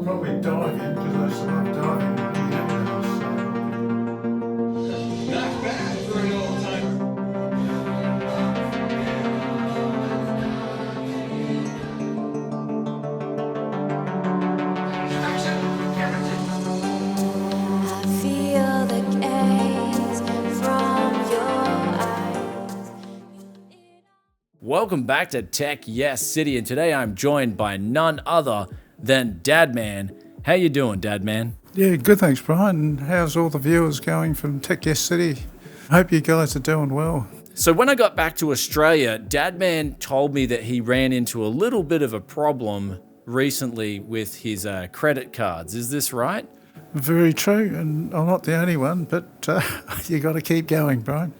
I'll probably dive in because I still love diving when we have Not bad for an old timer. I feel the gaze from your eyes. Welcome back to Tech Yes City, and today I'm joined by none other than Dadman. How you doing, Dadman? Yeah, good, thanks, Brian. How's all the viewers going from Tech Yes City? Hope you guys are doing well. So when I got back to Australia, Dadman told me that he ran into a little bit of a problem recently with his credit cards. Is this right? Very true, and I'm not the only one, but you got to keep going, Brian.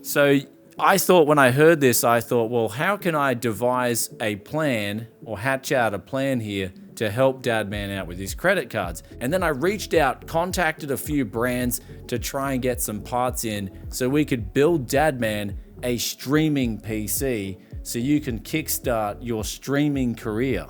So I thought when I heard this, I thought, well, how can I devise a plan or hatch out a plan here to help Dadman out with his credit cards? And then I reached out, contacted a few brands to try and get some parts in so we could build Dadman a streaming PC so you can kickstart your streaming career.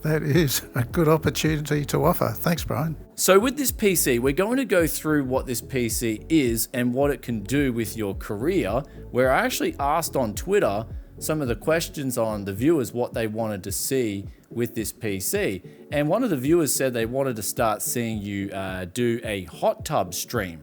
That is a good opportunity to offer. Thanks, Brian. So with this PC, we're going to go through what this PC is and what it can do with your career, where I actually asked on Twitter some of the questions on the viewers what they wanted to see with this PC. And one of the viewers said they wanted to start seeing you do a hot tub stream.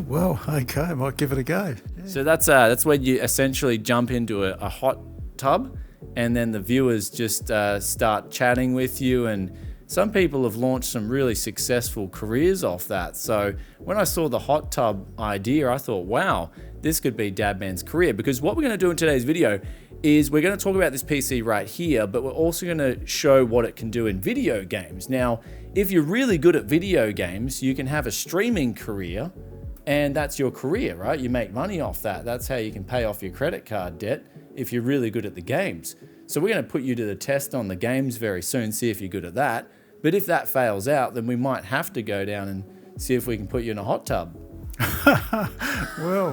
Well, okay, I might give it a go. Yeah. So that's when you essentially jump into a hot tub and then the viewers just start chatting with you, and some people have launched some really successful careers off that. So when I saw the hot tub idea, I thought, wow, this could be Dadman's career, because what we're going to do in today's video is we're going to talk about this PC right here, but we're also going to show what it can do in video games. Now, if you're really good at video games, you can have a streaming career, and that's your career, right? You make money off that. That's how you can pay off your credit card debt if you're really good at the games. So we're going to put you to the test on the games very soon, see if you're good at that. But if that fails out, then we might have to go down and see if we can put you in a hot tub. Well,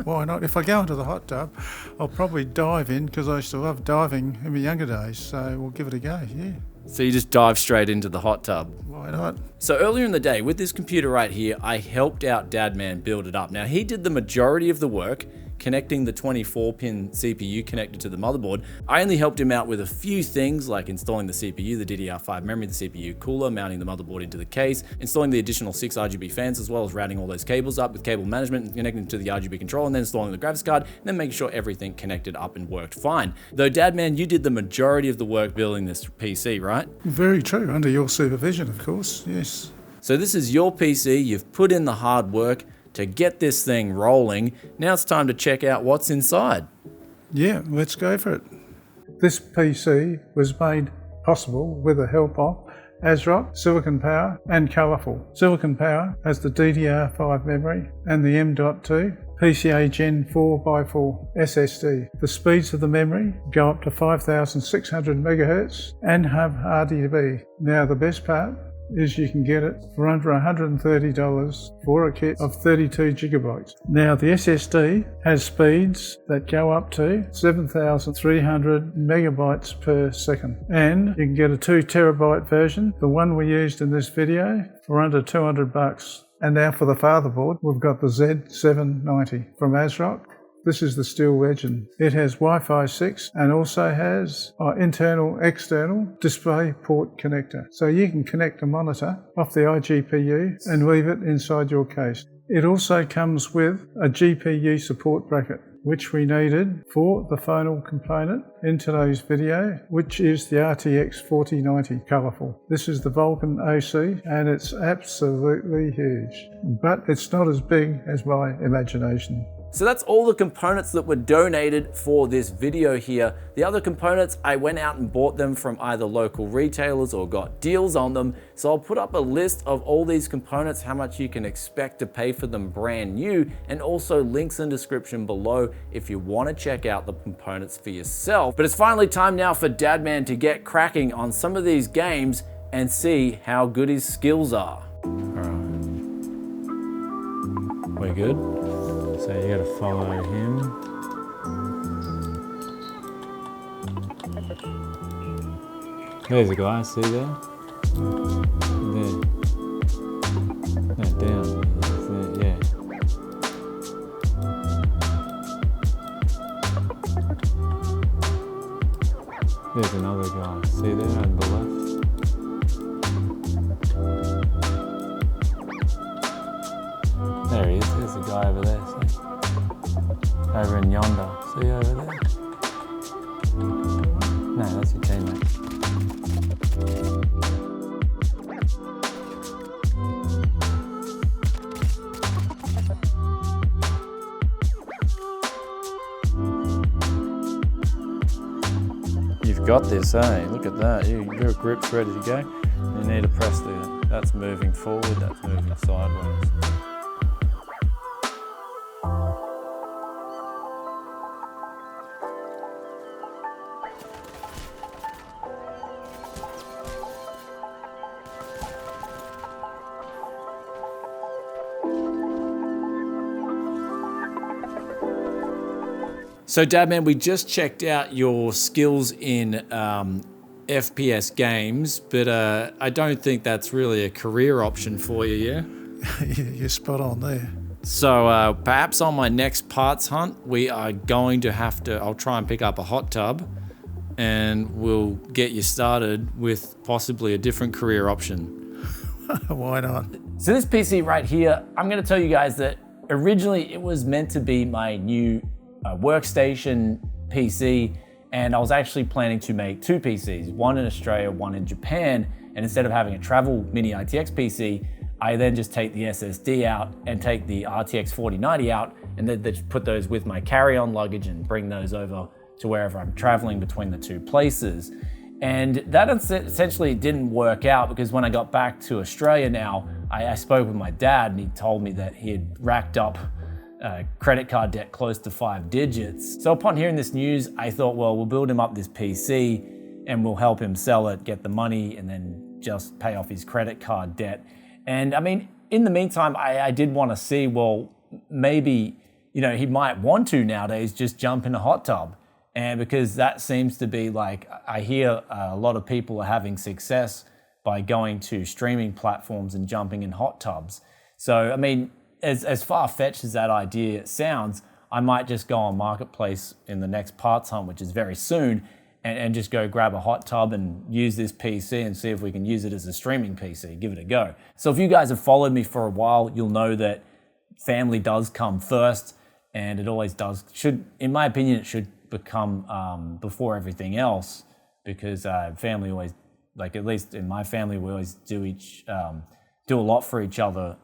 why not? If I go into the hot tub, I'll probably dive in because I used to love diving in my younger days. So we'll give it a go, yeah. So you just dive straight into the hot tub. Why not? So earlier in the day, with this computer right here, I helped out Dadman build it up. Now, he did the majority of the work, connecting the 24-pin CPU connector to the motherboard. I only helped him out with a few things like installing the CPU, the DDR5 memory, the CPU cooler, mounting the motherboard into the case, installing the additional 6 RGB fans, as well as routing all those cables up with cable management and connecting to the RGB controller, and then installing the graphics card, and then making sure everything connected up and worked fine. Though Dadman, you did the majority of the work building this PC, right? Very true, under your supervision, of course, yes. So this is your PC, you've put in the hard work to get this thing rolling. Now it's time to check out what's inside. Yeah, let's go for it. This PC was made possible with the help of ASRock, Silicon Power and Colourful. Silicon Power has the DDR5 memory and the M.2 PCA Gen 4x4 SSD. The speeds of the memory go up to 5,600 MHz and have RDB. Now the best part is you can get it for under $130 for a kit of 32 gigabytes. Now the SSD has speeds that go up to 7,300 megabytes per second, and you can get a 2 terabyte version, the one we used in this video, for under $200. And now for the fatherboard, we've got the Z790 from ASRock. This is the steel legend. It has Wi-Fi 6 and also has internal, external display port connector. So you can connect a monitor off the iGPU and leave it inside your case. It also comes with a GPU support bracket, which we needed for the final component in today's video, which is the RTX 4090 Colourful. This is the Vulcan OC and it's absolutely huge, but it's not as big as my imagination. So that's all the components that were donated for this video here. The other components, I went out and bought them from either local retailers or got deals on them. So I'll put up a list of all these components, how much you can expect to pay for them brand new, and also links in description below if you want to check out the components for yourself. But it's finally time now for Dadman to get cracking on some of these games and see how good his skills are. All right. We're good? So you gotta follow him. There's a guy, see there? There. No, down. There, yeah. There's another guy, see there on the left? There he is, there's a guy over there, see? Over in yonder, see over there? No, that's your teammate. You've got this, eh? Look at that. Your grip's ready to go. You need to press that's moving forward, that's moving sideways. So Dadman, we just checked out your skills in FPS games, but I don't think that's really a career option for you, yeah? You're spot on there. So perhaps on my next parts hunt, we are going to I'll try and pick up a hot tub and we'll get you started with possibly a different career option. Why not? So this PC right here, I'm gonna tell you guys that originally it was meant to be my new workstation PC, and I was actually planning to make two PCs, one in Australia, one in Japan, and instead of having a travel mini ITX PC, I then just take the SSD out and take the RTX 4090 out, and then just put those with my carry-on luggage and bring those over to wherever I'm traveling between the two places. And that essentially didn't work out because when I got back to Australia now, I spoke with my dad and he told me that he had racked up credit card debt close to 5 digits. So upon hearing this news, I thought, well, we'll build him up this PC and we'll help him sell it, get the money, and then just pay off his credit card debt. And I mean, in the meantime, I did want to see, well, maybe, he might want to nowadays just jump in a hot tub. And because that seems to be like, I hear a lot of people are having success by going to streaming platforms and jumping in hot tubs. So, I mean, as far-fetched as that idea sounds, I might just go on Marketplace in the next parts hunt, which is very soon, and just go grab a hot tub and use this PC and see if we can use it as a streaming PC, give it a go. So if you guys have followed me for a while, you'll know that family does come first, and it always in my opinion, it should become before everything else, because family always, like at least in my family, we always do a lot for each other,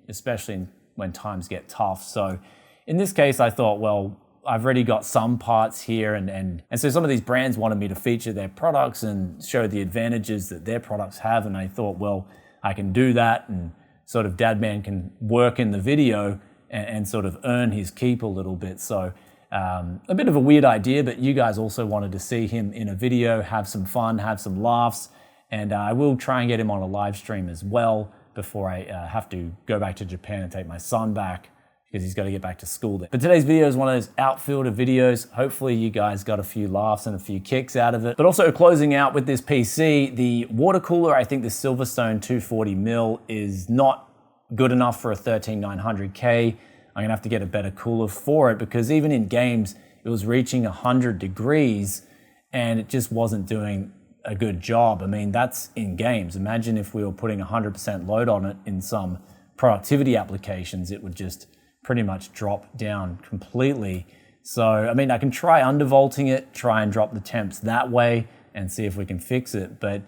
especially when times get tough. So in this case, I thought, well, I've already got some parts here, and so some of these brands wanted me to feature their products and show the advantages that their products have, and I thought, well, I can do that, and sort of Dadman can work in the video and sort of earn his keep a little bit. So a bit of a weird idea, but you guys also wanted to see him in a video, have some fun, have some laughs, and I will try and get him on a live stream as well before I have to go back to Japan and take my son back, because he's got to get back to school there. But today's video is one of those outfielder videos. Hopefully you guys got a few laughs and a few kicks out of it. But also closing out with this PC, the water cooler, I think the Silverstone 240mm is not good enough for a 13900K. I'm gonna have to get a better cooler for it, because even in games, it was reaching 100 degrees and it just wasn't doing a good job. I mean, that's in games. Imagine if we were putting 100% load on it in some productivity applications, it would just pretty much drop down completely. So, I mean, I can try undervolting it, try and drop the temps that way and see if we can fix it. But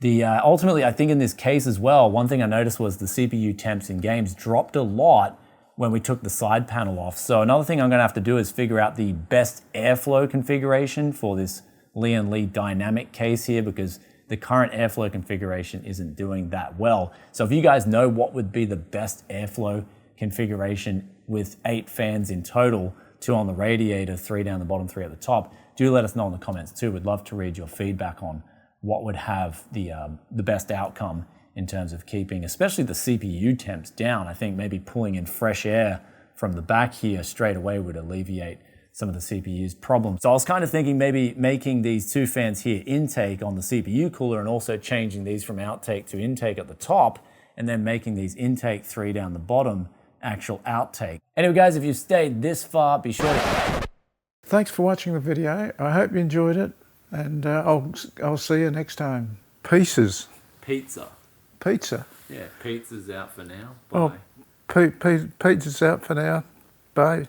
ultimately, I think in this case as well, one thing I noticed was the CPU temps in games dropped a lot when we took the side panel off. So another thing I'm gonna have to do is figure out the best airflow configuration for this Lian Li dynamic case here, because the current airflow configuration isn't doing that well. So if you guys know what would be the best airflow configuration with 8 fans in total, 2 on the radiator, 3 down the bottom, 3 at the top, do let us know in the comments too. We'd love to read your feedback on what would have the best outcome in terms of keeping, especially the CPU temps down. I think maybe pulling in fresh air from the back here straight away would alleviate some of the CPU's problems. So I was kind of thinking maybe making these two fans here intake on the CPU cooler and also changing these from outtake to intake at the top, and then making these intake 3 down the bottom actual outtake. Anyway guys, if you've stayed this far, be sure to... Thanks for watching the video. I hope you enjoyed it, and I'll see you next time. Pieces. Pizza. Pizza. Yeah, pizza's out for now. Bye. Oh, pizza's out for now. Bye.